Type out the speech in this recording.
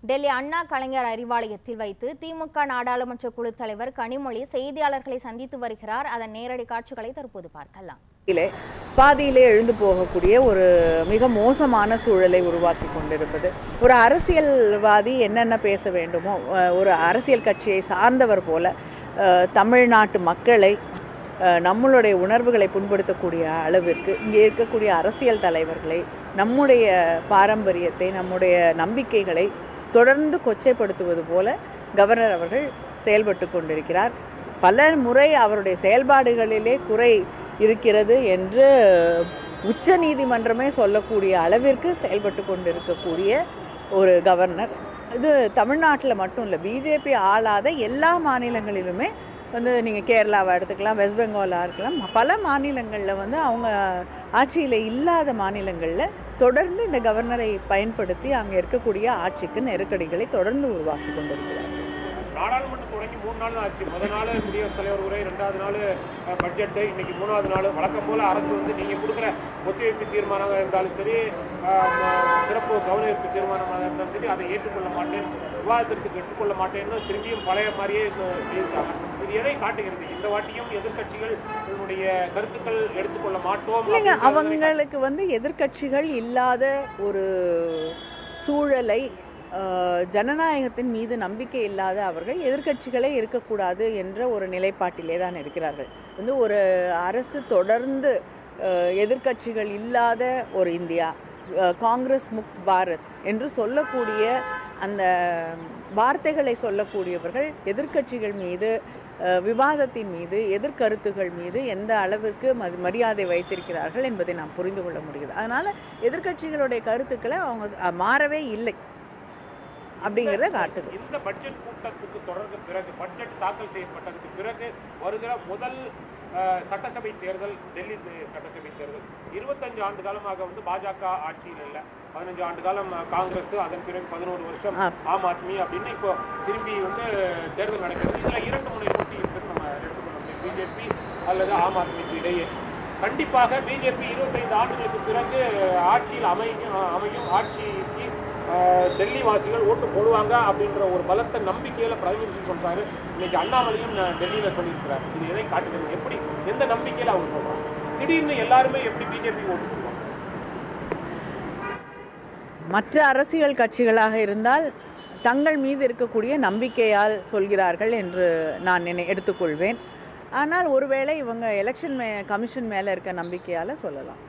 டெல்லி அண்ணா கலைஞர் அறிவாலயத்தில் வைத்து திமுக நாடாளுமன்ற குழு தலைவர் கனிமொழி செய்தியாளர்களை சந்தித்து வருகிறார். அதன் நேரடி காட்சிகளை தற்போது பார்க்கலாம். பாதியிலே எழுந்து போகக்கூடிய ஒரு மிக மோசமான சூழலை உருவாக்கி கொண்டிருப்பது. ஒரு அரசியல்வாதி என்னென்ன பேச வேண்டுமோ, ஒரு அரசியல் கட்சியை சார்ந்தவர் போல தமிழ்நாட்டு மக்களை நம்மளுடைய உணர்வுகளை புண்படுத்தக்கூடிய அளவிற்கு இங்கே இருக்கக்கூடிய அரசியல் தலைவர்களை, நம்முடைய பாரம்பரியத்தை, நம்முடைய நம்பிக்கைகளை தொடர்ந்து கொச்சைப்படுத்துவது போல கவர்னர் அவர்கள் செயல்பட்டு கொண்டிருக்கிறார். பல முறை அவருடைய செயல்பாடுகளிலே குறை இருக்கிறது என்று உச்ச நீதிமன்றமே சொல்லக்கூடிய அளவிற்கு செயல்பட்டு கொண்டிருக்கக்கூடிய ஒரு கவர்னர். இது தமிழ்நாட்டில் மட்டும் இல்லை, பிஜேபி ஆளாத எல்லா மாநிலங்களிலுமே நீங்கள் கேரளாவை எடுத்துக்கலாம், வெஸ்ட் பெங்காலாக இருக்கலாம், பல மாநிலங்களில் அவங்க ஆட்சியில் இல்லாத மாநிலங்களில் தொடர்ந்து இந்த கவர்னரை பயன்படுத்தி அங்கே இருக்கக்கூடிய ஆட்சிக்கு நெருக்கடிகளை தொடர்ந்து உருவாக்கி கொண்டிருக்கிறார்கள். நாடாளுமன்றம் தொடங்கி 3 நாள் ஆச்சு. முதல் நாள் குடியரசுத் தலைவர் உரை, 2வது நாள் பட்ஜெட்டு, இன்னைக்கு 3வது நாள். வழக்கம் போல அரசு நீங்கள் கொடுக்குற ஒத்திவைப்பு தீர்மானமாக இருந்தாலும் சரி, சிறப்பு கவனஈர்ப்பு தீர்மானமாக இருந்தாலும் சரி, அதை ஏற்றுக்கொள்ள மாட்டேன், விவாதத்திற்கு எடுத்துக்கொள்ள மாட்டேன்னு திரும்பியும் பழைய மாதிரியே சொல்லியிருக்காங்க. இது எதை காட்டுகிறது? இந்த வாட்டியும் எதிர்கட்சிகள் இதனுடைய கருத்துக்கள் எடுத்துக்கொள்ள மாட்டோம் இல்லைங்க. அவங்களுக்கு எதிர்கட்சிகள் இல்லாத ஒரு சூழலை, ஜனநாயகத்தின் மீது நம்பிக்கை இல்லாத அவர்கள் எதிர்கட்சிகளே இருக்கக்கூடாது என்ற ஒரு நிலைப்பாட்டிலே தான் இருக்கிறார்கள். ஒரு அரசு தொடர்ந்து எதிர்கட்சிகள் இல்லாத ஒரு இந்தியா, காங்கிரஸ் முக்த் பாரத் என்று சொல்லக்கூடிய அந்த வார்த்தைகளை சொல்லக்கூடியவர்கள் எதிர்கட்சிகள் மீது, விவாதத்தின் மீது, எதிர்கருத்துகள் மீது எந்த அளவிற்கு மரியாதை வைத்திருக்கிறார்கள் என்பதை நாம் புரிந்து கொள்ள முடிகிறது. அதனால் எதிர்கட்சிகளுடைய கருத்துக்களை அவங்க மாறவே இல்லை அப்படிங்கிறத காட்டுது. இந்த பட்ஜெட் கூட்டத்துக்கு தொடர்ந்து பிறகு, பட்ஜெட் தாக்கல் செய்யப்பட்டதுக்கு பிறகு வருகிற முதல் சட்டசபை தேர்தல், டெல்லி சட்டசபை தேர்தல். 25 ஆண்டு காலமாக பாஜக ஆட்சியில் இல்லை, 15 ஆண்டு காலம் காங்கிரஸ், அதன் பிறகு 11 வருஷம் ஆம் ஆத்மி அப்படின்னு இப்போ திரும்பி தேர்தல் நடக்கிறது. இதில் 2 முனை போட்டி இருக்குன்னு நம்ம எடுத்துக்கொள்ள முடியும், பிஜேபி அல்லது ஆம் ஆத்மிக்கு இடையே. கண்டிப்பாக பிஜேபி 25 ஆண்டுகளுக்கு பிறகு ஆட்சியில் அமையும், ஆட்சிக்கு டெல்லி வாசிகள் ஓட்டு போடுவாங்க அப்படின்ற ஒரு பலத்த நம்பிக்கையில பிரதமர் சொல்றாரு. இன்னைக்கு அண்ணாமலையும் டெல்லியில சொல்லியிருக்கிறார். இது எதை காட்டுகிறது? எப்படி, எந்த நம்பிக்கையில அவங்க சொல்றாங்க? திடீர்னு எல்லாருமே எப்படி பிஜேபி ஓட்டு போடுவாங்க? மற்ற அரசியல் கட்சிகளாக இருந்தால் தங்கள் மீது இருக்கக்கூடிய நம்பிக்கையால் சொல்கிறார்கள் என்று நான் எடுத்துக்கொள்வேன். ஆனால் ஒருவேளை இவங்க எலெக்ஷன் கமிஷன் மேலே இருக்க நம்பிக்கையால் சொல்லலாம்.